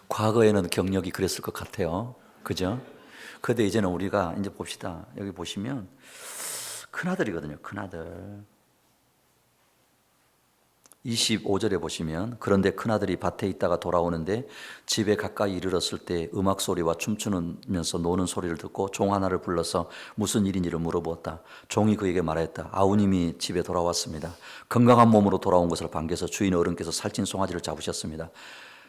과거에는 경력이 그랬을 것 같아요. 그죠? 그런데 이제는 우리가 이제 봅시다. 여기 보시면 큰아들이거든요. 큰아들. 25절에 보시면 그런데 큰아들이 밭에 있다가 돌아오는데 집에 가까이 이르렀을 때 음악 소리와 춤추면서 노는 소리를 듣고 종 하나를 불러서 무슨 일인지를 물어보았다. 종이 그에게 말했다. 아우님이 집에 돌아왔습니다. 건강한 몸으로 돌아온 것을 반겨서 주인 어른께서 살찐 송아지를 잡으셨습니다.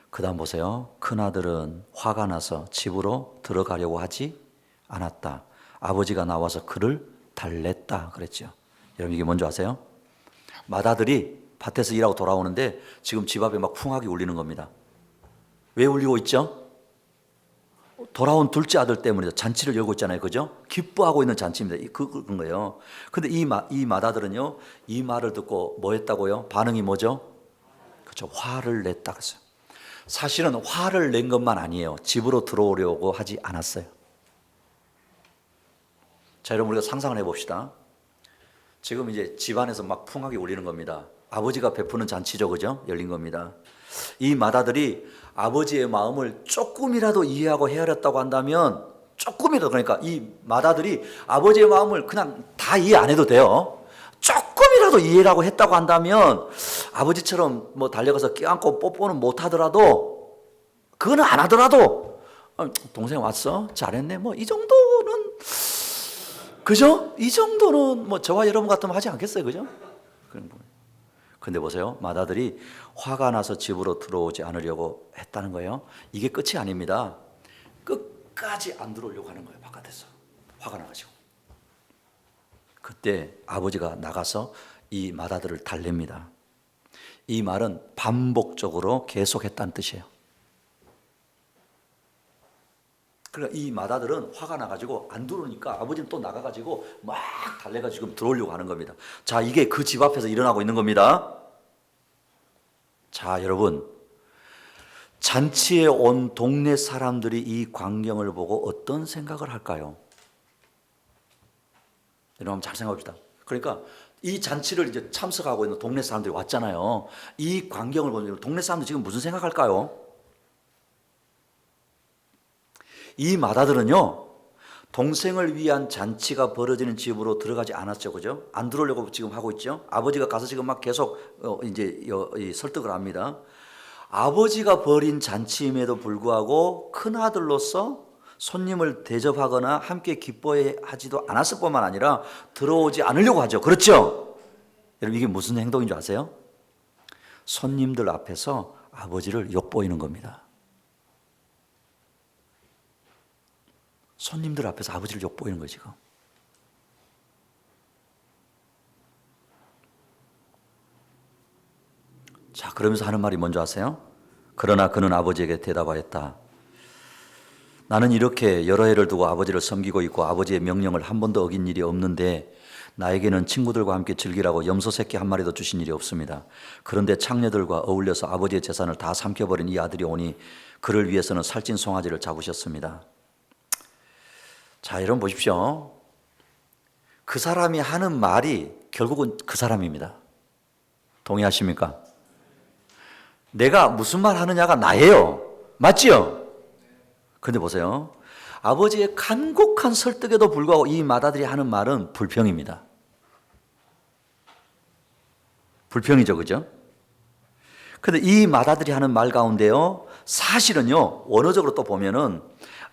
그 다음 보세요. 큰아들은 화가 나서 집으로 들어가려고 하지 않았다. 아버지가 나와서 그를 달랬다 그랬죠. 여러분 이게 뭔지 아세요? 맏아들이 밭에서 일하고 돌아오는데 지금 집 앞에 막 풍악이 울리는 겁니다. 왜 울리고 있죠? 돌아온 둘째 아들 때문에 잔치를 열고 있잖아요. 그죠? 기뻐하고 있는 잔치입니다. 그런 거예요. 근데 이 맏아들은요, 이 말을 듣고 뭐 했다고요? 반응이 뭐죠? 그렇죠. 화를 냈다 그랬어요. 사실은 화를 낸 것만 아니에요. 집으로 들어오려고 하지 않았어요. 자, 여러분 우리가 상상을 해봅시다. 지금 이제 집안에서 막 풍악이 울리는 겁니다. 아버지가 베푸는 잔치죠, 그죠? 열린 겁니다. 이 맏아들이 아버지의 마음을 조금이라도 이해하고 헤아렸다고 한다면, 조금이라도, 그러니까 이 맏아들이 아버지의 마음을 그냥 다 이해 안 해도 돼요. 조금이라도 이해라고 했다고 한다면, 아버지처럼 뭐 달려가서 껴안고 뽀뽀는 못 하더라도, 그거는 안 하더라도, 동생 왔어? 잘했네? 뭐 이 정도는, 그죠? 이 정도는 뭐 저와 여러분 같으면 하지 않겠어요, 그죠? 근데 보세요, 맏아들이 화가 나서 집으로 들어오지 않으려고 했다는 거예요. 이게 끝이 아닙니다. 끝까지 안 들어오려고 하는 거예요, 바깥에서. 화가 나가지고. 그때 아버지가 나가서 이 맏아들을 달랩니다. 이 말은 반복적으로 계속했다는 뜻이에요. 그러니까 이 맏아들은 화가 나가지고 안 들어오니까 아버지는 또 나가가지고 막 달래가지고 지금 들어오려고 하는 겁니다. 자, 이게 그 집 앞에서 일어나고 있는 겁니다. 자, 여러분, 잔치에 온 동네 사람들이 이 광경을 보고 어떤 생각을 할까요? 여러분 한번 잘 생각해 봅시다. 그러니까 이 잔치를 이제 참석하고 있는 동네 사람들이 왔잖아요. 이 광경을 보면 동네 사람들이 지금 무슨 생각할까요? 이 맏아들은요, 동생을 위한 잔치가 벌어지는 집으로 들어가지 않았죠, 그죠? 안 들어오려고 지금 하고 있죠. 아버지가 가서 지금 막 계속 이제 설득을 합니다. 아버지가 벌인 잔치임에도 불구하고 큰 아들로서 손님을 대접하거나 함께 기뻐하지도 않았을 뿐만 아니라 들어오지 않으려고 하죠. 그렇죠? 여러분, 이게 무슨 행동인 줄 아세요? 손님들 앞에서 아버지를 엿보이는 겁니다. 손님들 앞에서 아버지를 엿보이는 거예요, 지금. 자, 그러면서 하는 말이 뭔지 아세요? 그러나 그는 아버지에게 대답하였다. 나는 이렇게 여러 해를 두고 아버지를 섬기고 있고 아버지의 명령을 한 번도 어긴 일이 없는데 나에게는 친구들과 함께 즐기라고 염소 새끼 한 마리도 주신 일이 없습니다. 그런데 창녀들과 어울려서 아버지의 재산을 다 삼켜버린 이 아들이 오니 그를 위해서는 살찐 송아지를 잡으셨습니다. 자, 여러분 보십시오. 그 사람이 하는 말이 결국은 그 사람입니다. 동의하십니까? 내가 무슨 말 하느냐가 나예요. 맞지요? 그런데 보세요. 아버지의 간곡한 설득에도 불구하고 이 맏아들이 하는 말은 불평입니다. 불평이죠, 그죠? 그런데 이 맏아들이 하는 말 가운데요, 사실은요, 원어적으로 또 보면은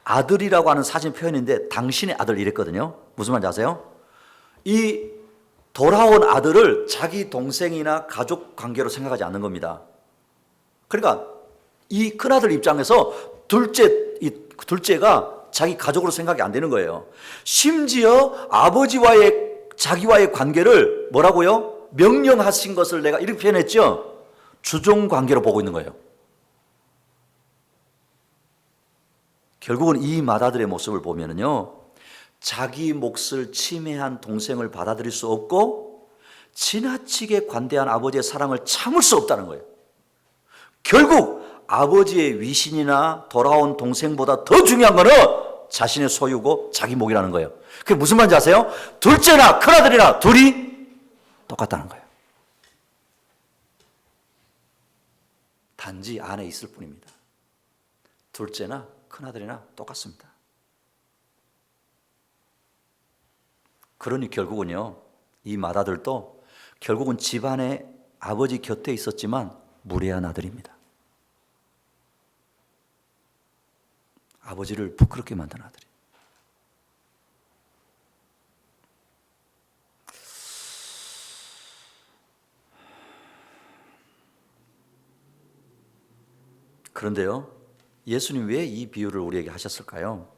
아들이라고 하는 사진 표현인데 당신의 아들 이랬거든요. 무슨 말인지 아세요? 이 돌아온 아들을 자기 동생이나 가족 관계로 생각하지 않는 겁니다. 그러니까 이 큰아들 입장에서 둘째가 자기 가족으로 생각이 안 되는 거예요. 심지어 아버지와의 자기와의 관계를 뭐라고요? 명령하신 것을 내가 이렇게 표현했죠. 주종 관계로 보고 있는 거예요. 결국은 이 맏아들의 모습을 보면은요, 자기 몫을 침해한 동생을 받아들일 수 없고 지나치게 관대한 아버지의 사랑을 참을 수 없다는 거예요. 결국 아버지의 위신이나 돌아온 동생보다 더 중요한 거는 자신의 소유고 자기 몫이라는 거예요. 그게 무슨 말인지 아세요? 둘째나 큰아들이나 둘이 똑같다는 거예요. 단지 안에 있을 뿐입니다. 둘째나 큰아들이나 똑같습니다. 그러니 결국은요, 이 맏아들도 결국은 집안에 아버지 곁에 있었지만 무례한 아들입니다. 아버지를 부끄럽게 만든 아들이. 그런데요, 예수님 왜 이 비유를 우리에게 하셨을까요?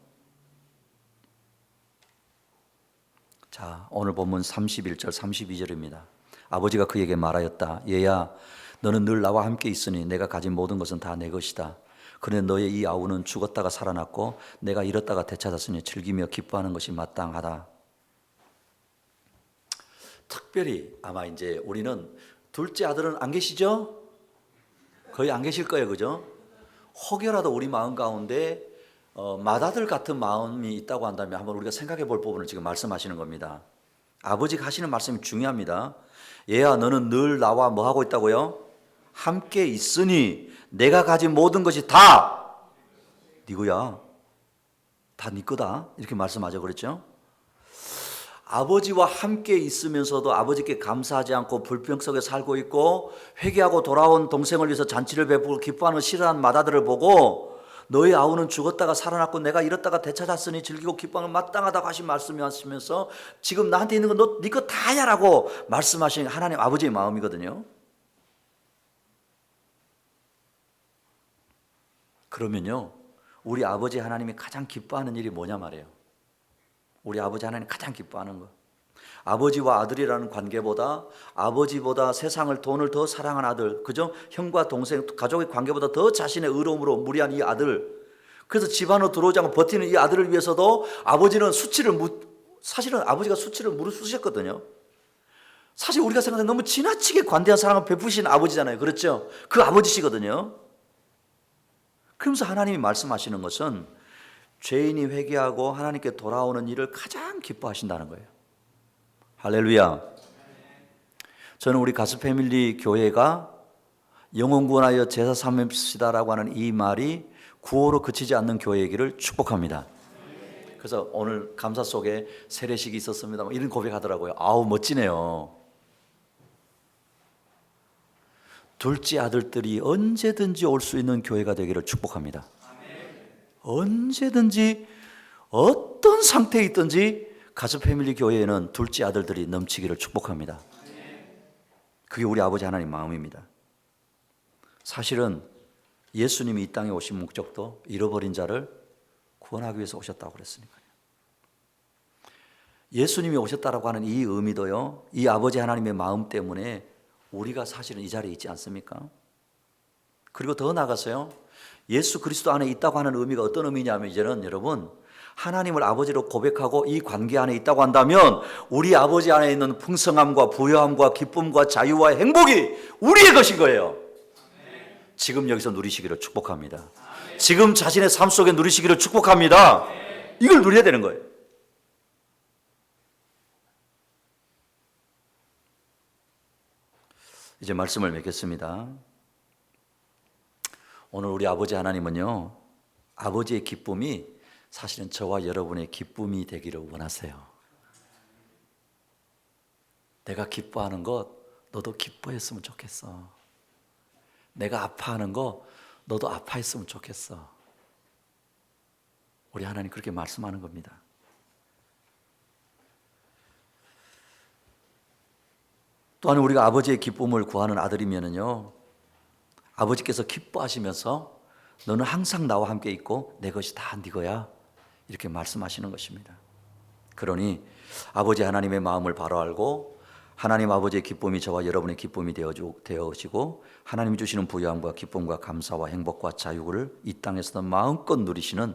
자, 오늘 본문 31절 32절입니다. 아버지가 그에게 말하였다. 얘야, 너는 늘 나와 함께 있으니 내가 가진 모든 것은 다 내 것이다. 그런데 너의 이 아우는 죽었다가 살아났고 내가 잃었다가 되찾았으니 즐기며 기뻐하는 것이 마땅하다. 특별히 아마 이제 우리는 둘째 아들은 안 계시죠? 거의 안 계실 거예요, 그죠? 혹여라도 우리 마음 가운데 맏아들 같은 마음이 있다고 한다면 한번 우리가 생각해 볼 부분을 지금 말씀하시는 겁니다. 아버지가 하시는 말씀이 중요합니다. 얘야, 너는 늘 나와 뭐 하고 있다고요? 함께 있으니 내가 가진 모든 것이 다 네 거야. 다 네 거다. 이렇게 말씀하죠. 그랬죠? 아버지와 함께 있으면서도 아버지께 감사하지 않고 불평 속에 살고 있고 회개하고 돌아온 동생을 위해서 잔치를 베푸고 기뻐하는 싫어하는 마다들을 보고 너희 아우는 죽었다가 살아났고 내가 잃었다가 되찾았으니 즐기고 기뻐하는 마땅하다고 하신 말씀이 하시면서 지금 나한테 있는 건 너 네 거 다야 라고 말씀하신 하나님 아버지의 마음이거든요. 그러면요, 우리 아버지 하나님이 가장 기뻐하는 일이 뭐냐 말이에요. 우리 아버지 하나님 가장 기뻐하는 거, 아버지와 아들이라는 관계보다 아버지보다 세상을 돈을 더 사랑하는 아들, 그죠? 형과 동생 가족의 관계보다 더 자신의 의로움으로 무리한 이 아들, 그래서 집 안으로 들어오지 않고 버티는 이 아들을 위해서도 아버지는 사실은 아버지가 수치를 무릅쓰셨거든요. 사실 우리가 생각하는 너무 지나치게 관대한 사랑을 베푸신 아버지잖아요. 그렇죠? 그 아버지시거든요. 그러면서 하나님이 말씀하시는 것은 죄인이 회개하고 하나님께 돌아오는 일을 가장 기뻐하신다는 거예요. 할렐루야. 저는 우리 가스패밀리 교회가 영혼 구원하여 제사 삼읍시다라고 하는 이 말이 구호로 그치지 않는 교회이기를 축복합니다. 그래서 오늘 감사 속에 세례식이 있었습니다. 이런 고백하더라고요. 아우, 멋지네요. 둘째 아들들이 언제든지 올 수 있는 교회가 되기를 축복합니다. 언제든지 어떤 상태에 있든지 가스패밀리 교회에는 둘째 아들들이 넘치기를 축복합니다. 그게 우리 아버지 하나님 마음입니다. 사실은 예수님이 이 땅에 오신 목적도 잃어버린 자를 구원하기 위해서 오셨다고 그랬으니까요. 예수님이 오셨다라고 하는 이 의미도요, 이 아버지 하나님의 마음 때문에 우리가 사실은 이 자리에 있지 않습니까? 그리고 더 나아가서요, 예수 그리스도 안에 있다고 하는 의미가 어떤 의미냐면, 이제는 여러분, 하나님을 아버지로 고백하고 이 관계 안에 있다고 한다면 우리 아버지 안에 있는 풍성함과 부요함과 기쁨과 자유와 행복이 우리의 것인 거예요. 지금 여기서 누리시기를 축복합니다. 지금 자신의 삶 속에 누리시기를 축복합니다. 이걸 누려야 되는 거예요. 이제 말씀을 맺겠습니다. 오늘 우리 아버지 하나님은요, 아버지의 기쁨이 사실은 저와 여러분의 기쁨이 되기를 원하세요. 내가 기뻐하는 것 너도 기뻐했으면 좋겠어. 내가 아파하는 거 너도 아파했으면 좋겠어. 우리 하나님 그렇게 말씀하는 겁니다. 또한 우리가 아버지의 기쁨을 구하는 아들이면은요, 아버지께서 기뻐하시면서 너는 항상 나와 함께 있고 내 것이 다 네 거야, 이렇게 말씀하시는 것입니다. 그러니 아버지 하나님의 마음을 바로 알고 하나님 아버지의 기쁨이 저와 여러분의 기쁨이 되어지고 하나님이 주시는 부요함과 기쁨과 감사와 행복과 자유를 이 땅에서도 마음껏 누리시는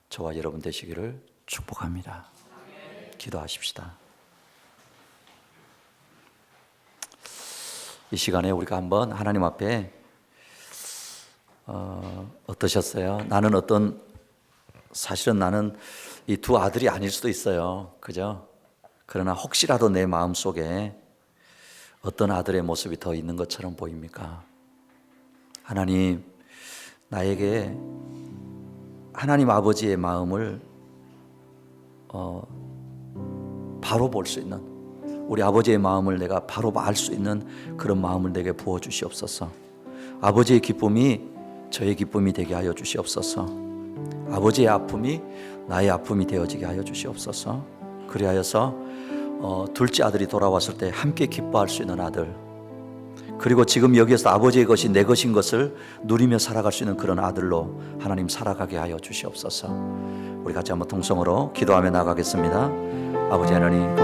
저와 여러분 되시기를 축복합니다. 기도하십시다. 이 시간에 우리가 한번 하나님 앞에 어떠셨어요? 사실은 나는 이 두 아들이 아닐 수도 있어요. 그죠? 그러나 혹시라도 내 마음 속에 어떤 아들의 모습이 더 있는 것처럼 보입니까? 하나님, 나에게 하나님 아버지의 마음을 바로 볼 수 있는, 우리 아버지의 마음을 내가 바로 알 수 있는 그런 마음을 내게 부어 주시옵소서. 아버지의 기쁨이 저의 기쁨이 되게 하여 주시옵소서. 아버지의 아픔이 나의 아픔이 되어지게 하여 주시옵소서. 그리하여서 둘째 아들이 돌아왔을 때 함께 기뻐할 수 있는 아들, 그리고 지금 여기에서 아버지의 것이 내 것인 것을 누리며 살아갈 수 있는 그런 아들로 하나님 살아가게 하여 주시옵소서. 우리 같이 한번 통성으로 기도하며 나가겠습니다. 아버지 하나님,